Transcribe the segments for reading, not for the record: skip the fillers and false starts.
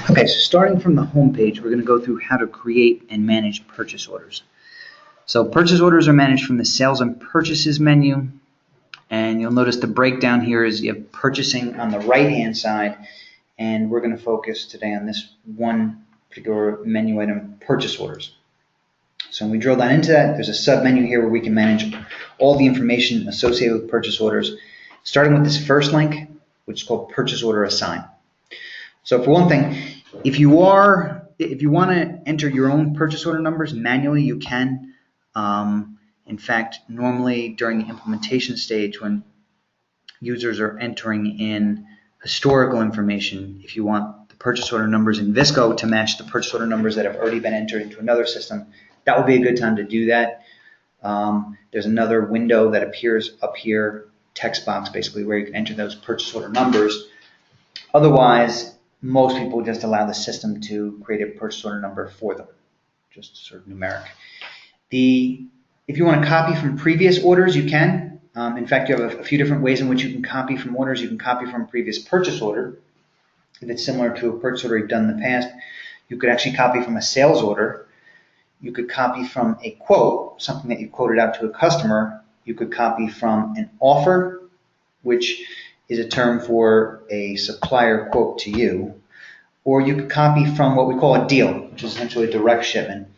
Okay, so starting from the home page, we're going to go through how to create and manage purchase orders. So purchase orders are managed from the Sales and Purchases menu, and you'll notice the breakdown here is you have purchasing on the right-hand side, and we're going to focus today on this one particular menu item, purchase orders. So when we drill down into that, there's a sub-menu here where we can manage all the information associated with purchase orders, starting with this first link, which is called Purchase Order Assign. So for one thing, if you want to enter your own purchase order numbers manually, you can. In fact, normally during the implementation stage, when users are entering in historical information, if you want the purchase order numbers in Visco to match the purchase order numbers that have already been entered into another system, that would be a good time to do that. There's another window that appears up here, text box basically, where you can enter those purchase order numbers. Otherwise, most people just allow the system to create a purchase order number for them, just sort of numeric. If you want to copy from previous orders, you can. In fact, you have a few different ways in which you can copy from orders. You can copy from a previous purchase order. If it's similar to a purchase order you've done in the past, you could actually copy from a sales order. You could copy from a quote, something that you quoted out to a customer. You could copy from an offer, which is a term for a supplier quote to you, or you could copy from what we call a deal, which is essentially a direct shipment.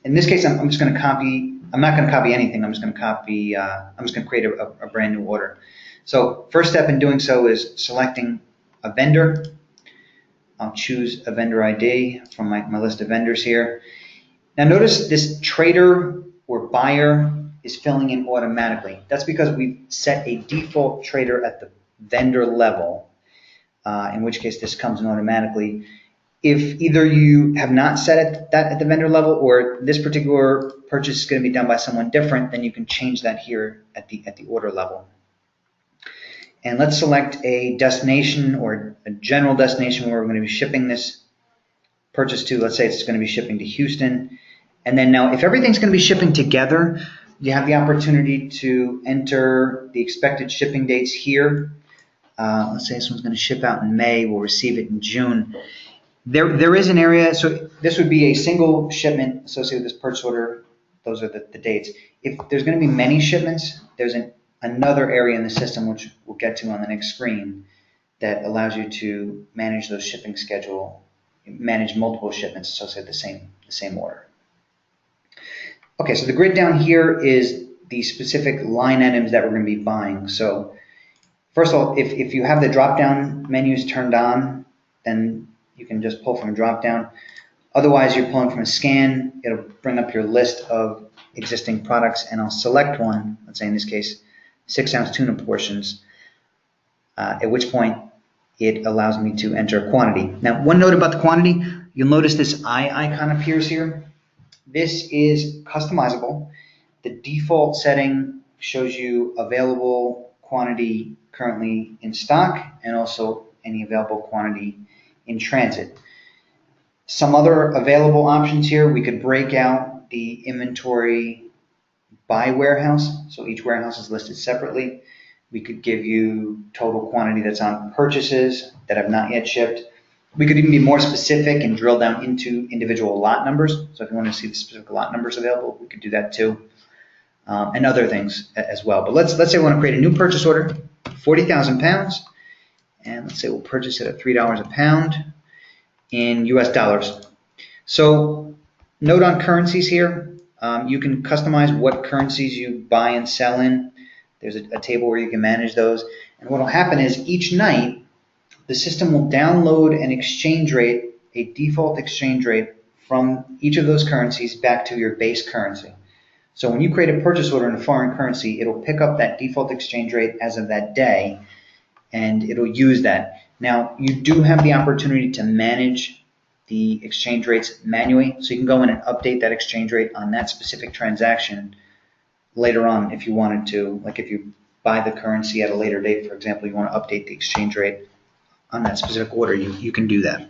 In this case, I'm just going to copy. I'm not going to copy anything. I'm just going to copy. I'm just going to create a brand new order. So first step in doing so is selecting a vendor. I'll choose a vendor ID from my list of vendors here. Now notice this trader or buyer is filling in automatically. That's because we've set a default trader at the vendor level, in which case this comes in automatically. If either you have not set that at the vendor level, or this particular purchase is going to be done by someone different, then you can change that here at the order level. And let's select a destination or a general destination where we're going to be shipping this purchase to. Let's say it's going to be shipping to Houston. And then now, if everything's going to be shipping together, you have the opportunity to enter the expected shipping dates here. Let's say this one's going to ship out in May. We'll receive it in June. There is an area, so this would be a single shipment associated with this purchase order. Those are the dates. If there's going to be many shipments, there's another area in the system, which we'll get to on the next screen, that allows you to manage those shipping schedule, manage multiple shipments associated with the same order. Okay, so the grid down here is the specific line items that we're going to be buying. So first of all, if you have the drop-down menus turned on, then you can just pull from a drop-down. Otherwise, you're pulling from a scan. It'll bring up your list of existing products, and I'll select one, let's say in this case, 6-ounce tuna portions, at which point it allows me to enter quantity. Now, one note about the quantity, you'll notice this eye icon appears here. This is customizable. The default setting shows you available quantity currently in stock and also any available quantity in transit. Some other available options here, we could break out the inventory by warehouse. So each warehouse is listed separately. We could give you total quantity that's on purchases that have not yet shipped. We could even be more specific and drill down into individual lot numbers. So if you want to see the specific lot numbers available, we could do that too. And other things as well. But let's say we want to create a new purchase order, 40,000 pounds. And let's say we'll purchase it at $3 a pound in US dollars. So note on currencies here, you can customize what currencies you buy and sell in. There's a table where you can manage those. And what will happen is each night, the system will download an exchange rate, a default exchange rate from each of those currencies back to your base currency. So when you create a purchase order in a foreign currency, it'll pick up that default exchange rate as of that day, and it'll use that. Now, you do have the opportunity to manage the exchange rates manually, so you can go in and update that exchange rate on that specific transaction later on if you wanted to. Like if you buy the currency at a later date, for example, you want to update the exchange rate on that specific order, you can do that.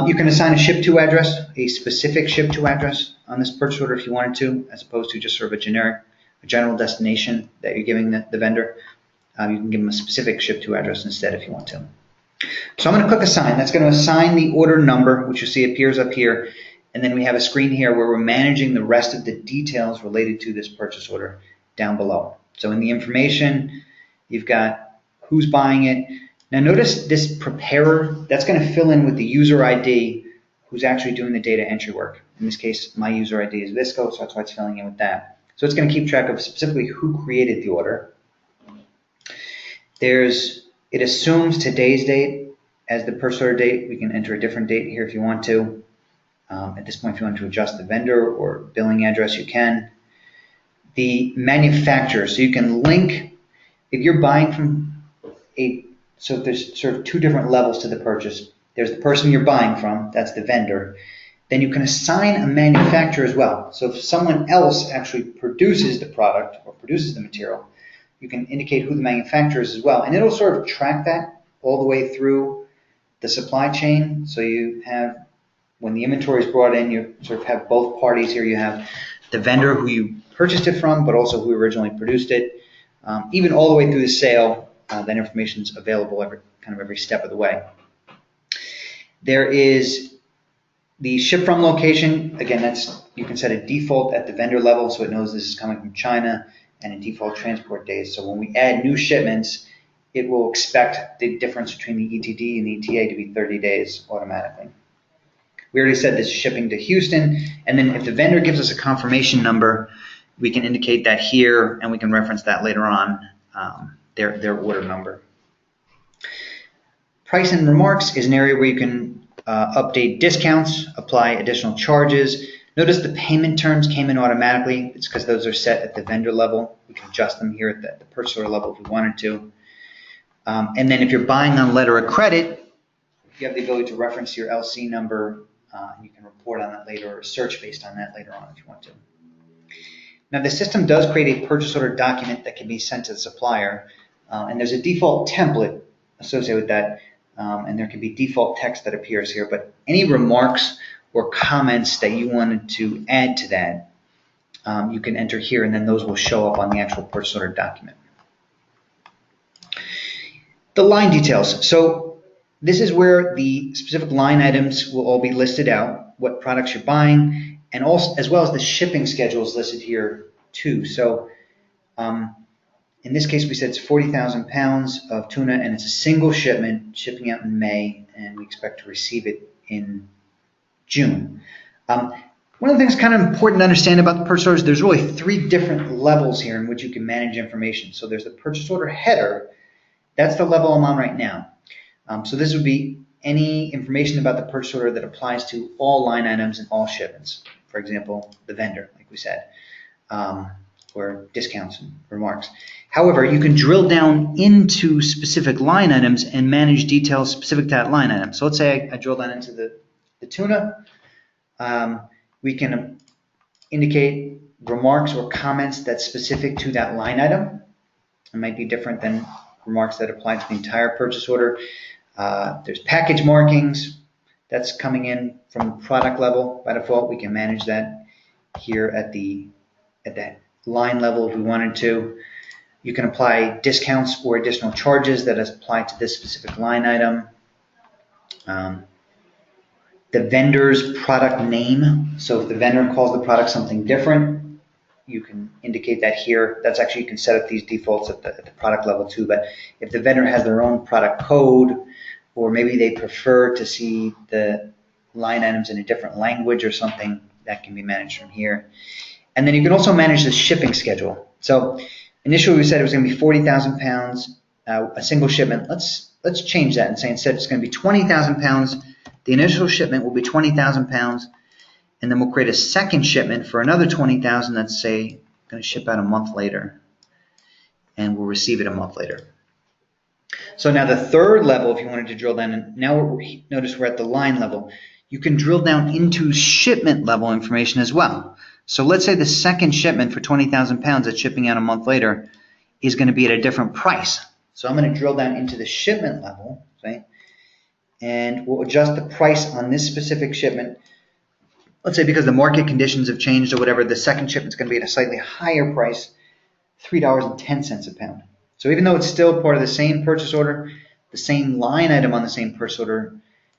You can assign a ship-to address, a specific ship-to address on this purchase order if you wanted to, as opposed to just sort of a general destination that you're giving the vendor. You can give them a specific ship-to address instead if you want to. So I'm going to click assign. That's going to assign the order number, which you see appears up here. And then we have a screen here where we're managing the rest of the details related to this purchase order down below. So in the information, you've got who's buying it. Now notice this preparer, that's going to fill in with the user ID who's actually doing the data entry work. In this case, my user ID is Visco, so that's why it's filling in with that. So it's going to keep track of specifically who created the order. It assumes today's date as the purchase order date. We can enter a different date here if you want to. At this point, if you want to adjust the vendor or billing address, you can. The manufacturer, so you can link, if you're buying from so there's sort of two different levels to the purchase. There's the person you're buying from, that's the vendor. Then you can assign a manufacturer as well. So if someone else actually produces the product or produces the material, you can indicate who the manufacturer is as well. And it'll sort of track that all the way through the supply chain. So you have, when the inventory is brought in, you sort of have both parties here. You have the vendor who you purchased it from, but also who originally produced it. Even all the way through the sale, that information is available every step of the way. There is the ship from location. Again, you can set a default at the vendor level so it knows this is coming from China, and a default transport days. So when we add new shipments, it will expect the difference between the ETD and the ETA to be 30 days automatically. We already said this is shipping to Houston, and then if the vendor gives us a confirmation number, we can indicate that here, and we can reference that later on, their order number. Price and remarks is an area where you can update discounts, apply additional charges. Notice the payment terms came in automatically. It's because those are set at the vendor level. We can adjust them here at the purchase order level if we wanted to. And then if you're buying on letter of credit, you have the ability to reference your LC number. You can report on that later or search based on that later on if you want to. Now the system does create a purchase order document that can be sent to the supplier. And there's a default template associated with that. And there can be default text that appears here. But any remarks or comments that you wanted to add to that, you can enter here, and then those will show up on the actual purchase order document. The line details. So this is where the specific line items will all be listed out, what products you're buying, and also as well as the shipping schedule is listed here too. So in this case, we said it's 40,000 pounds of tuna, and it's a single shipment shipping out in May, and we expect to receive it in June. One of the things kind of important to understand about the purchase orders, there's really 3 different levels here in which you can manage information. So there's the purchase order header. That's the level I'm on right now. So this would be any information about the purchase order that applies to all line items and all shipments. For example, the vendor, like we said, or discounts and remarks. However, you can drill down into specific line items and manage details specific to that line item. So let's say I drill down into the tuna. We can indicate remarks or comments that's specific to that line item. It might be different than remarks that apply to the entire purchase order. There's package markings. That's coming in from the product level. By default, we can manage that here at that line level if we wanted to. You can apply discounts or additional charges that apply to this specific line item. The vendor's product name. So if the vendor calls the product something different, you can indicate that here. That's actually, you can set up these defaults at the product level too. But if the vendor has their own product code, or maybe they prefer to see the line items in a different language or something, that can be managed from here. And then you can also manage the shipping schedule. So initially we said it was going to be 40,000 pounds, a single shipment. Let's change that and say instead it's going to be 20,000 pounds. The initial shipment will be 20,000 pounds, and then we'll create a second shipment for another 20,000 that's, say, going to ship out a month later, and we'll receive it a month later. So now the third level, if you wanted to drill down, and now notice we're at the line level, you can drill down into shipment level information as well. So let's say the second shipment for 20,000 pounds that's shipping out a month later is going to be at a different price. So I'm going to drill down into the shipment level, right? And we'll adjust the price on this specific shipment. Let's say because the market conditions have changed or whatever, the second shipment's going to be at a slightly higher price, $3.10 a pound. So even though it's still part of the same purchase order, the same line item on the same purchase order,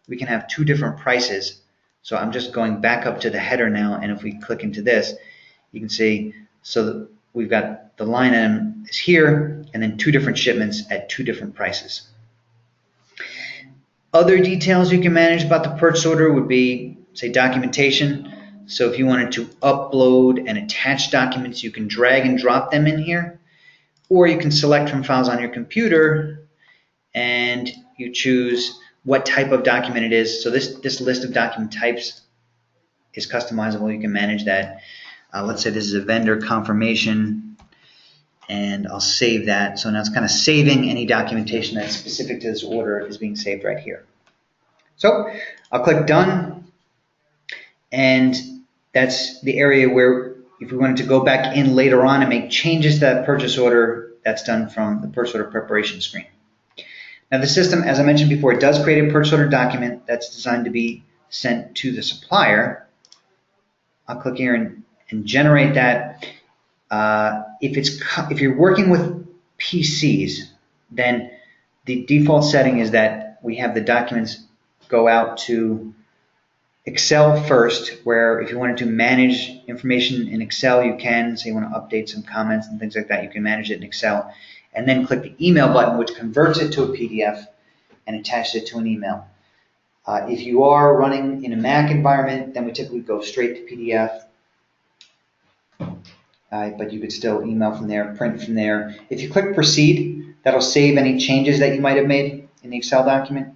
we can have two different prices. So I'm just going back up to the header now, and if we click into this, you can see, so we've got the line item is here, and then two different shipments at two different prices. Other details you can manage about the purchase order would be, say, documentation. So if you wanted to upload and attach documents, you can drag and drop them in here, or you can select from files on your computer and you choose what type of document it is. So this list of document types is customizable. You can manage that. Let's say this is a vendor confirmation, and I'll save that. So now it's kind of saving any documentation that's specific to this order is being saved right here. So I'll click done, and that's the area where if we wanted to go back in later on and make changes to that purchase order, that's done from the purchase order preparation screen. Now the system, as I mentioned before, it does create a purchase order document that's designed to be sent to the supplier. I'll click here and generate that. If you're working with PCs, then the default setting is that we have the documents go out to Excel first, where if you wanted to manage information in Excel, you can. So you want to update some comments and things like that, you can manage it in Excel. And then click the email button, which converts it to a PDF and attaches it to an email. If you are running in a Mac environment, then we typically go straight to PDF. But you could still email from there, print from there. If you click proceed, that'll save any changes that you might have made in the Excel document.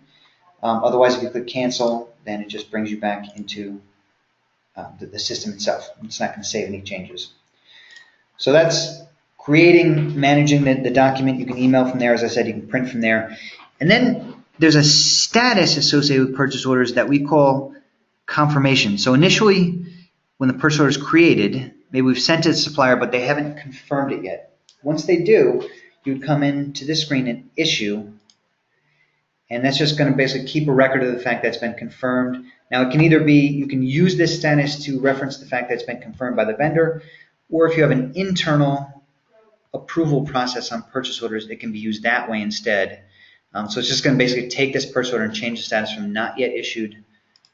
Otherwise, if you click cancel, then it just brings you back into the system itself. It's not going to save any changes. So that's creating, managing the document. You can email from there. As I said, you can print from there. And then there's a status associated with purchase orders that we call confirmation. So initially, when the purchase order is created, maybe we've sent it to the supplier, but they haven't confirmed it yet. Once they do, you'd come into this screen and issue, and that's just going to basically keep a record of the fact that it's been confirmed. Now it can either be, you can use this status to reference the fact that it's been confirmed by the vendor, or if you have an internal approval process on purchase orders, it can be used that way instead. So it's just going to basically take this purchase order and change the status from not yet issued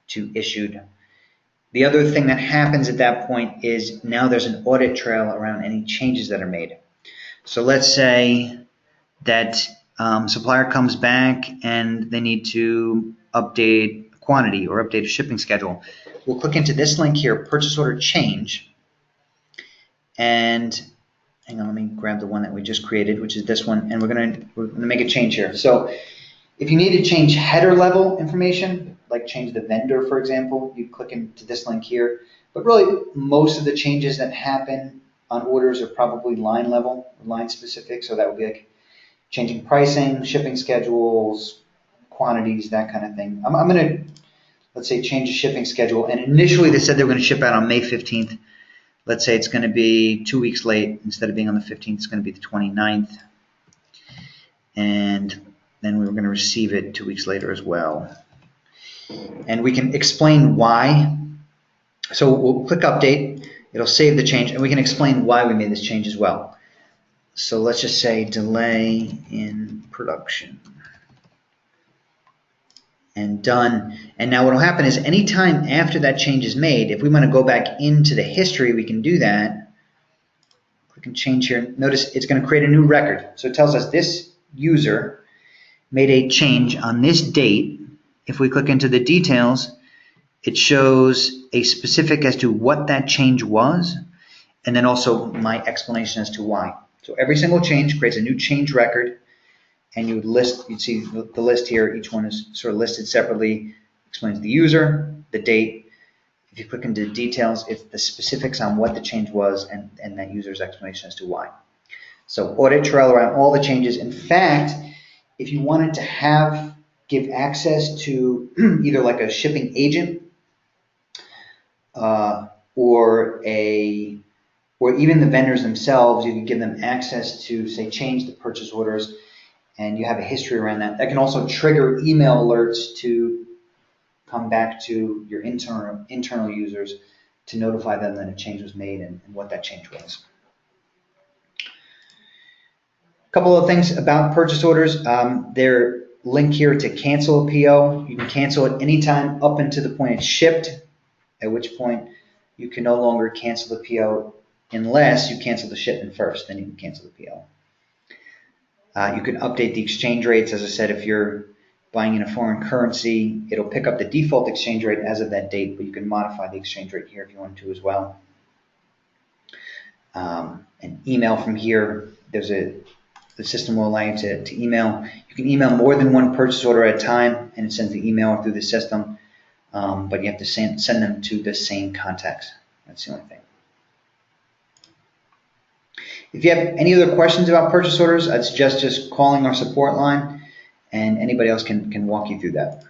to issued. The other thing that happens at that point is now there's an audit trail around any changes that are made. So let's say that supplier comes back and they need to update quantity or update a shipping schedule. We'll click into this link here, purchase order change, and hang on, let me grab the one that we just created, which is this one, and we're gonna make a change here. So if you need to change header level information, like change the vendor, for example, you click into this link here. But really, most of the changes that happen on orders are probably line level, or line specific. So that would be like changing pricing, shipping schedules, quantities, that kind of thing. I'm going to, let's say, change the shipping schedule. And initially, they said they were going to ship out on May 15th. Let's say it's going to be 2 weeks late. Instead of being on the 15th, it's going to be the 29th. And then we were going to receive it 2 weeks later as well. And we can explain why. So we'll click update. It'll save the change, and we can explain why we made this change as well. So let's just say delay in production. And done. And now what will happen is anytime after that change is made, if we want to go back into the history, we can do that. Click and change here. Notice it's going to create a new record. So it tells us this user made a change on this date. If we click into the details, it shows a specific as to what that change was, and then also my explanation as to why. So every single change creates a new change record, and you would list, you'd see the list here, each one is sort of listed separately, explains the user, the date. If you click into the details, it's the specifics on what the change was and that user's explanation as to why. So audit trail around all the changes. In fact, if you wanted to give access to either like a shipping agent or even the vendors themselves, you can give them access to, say, change the purchase orders, and you have a history around that. That can also trigger email alerts to come back to your internal users to notify them that a change was made and what that change was. A couple of things about purchase orders. They're link here to cancel a PO. You can cancel it anytime up until the point it's shipped, at which point you can no longer cancel the PO unless you cancel the shipment first, then you can cancel the PO. You can update the exchange rates. As I said, if you're buying in a foreign currency, it'll pick up the default exchange rate as of that date, but you can modify the exchange rate here if you want to as well. An email from here, the system will allow you to email. You can email more than one purchase order at a time, and it sends the email through the system, but you have to send them to the same contacts. That's the only thing. If you have any other questions about purchase orders, I'd suggest just calling our support line, and anybody else can walk you through that.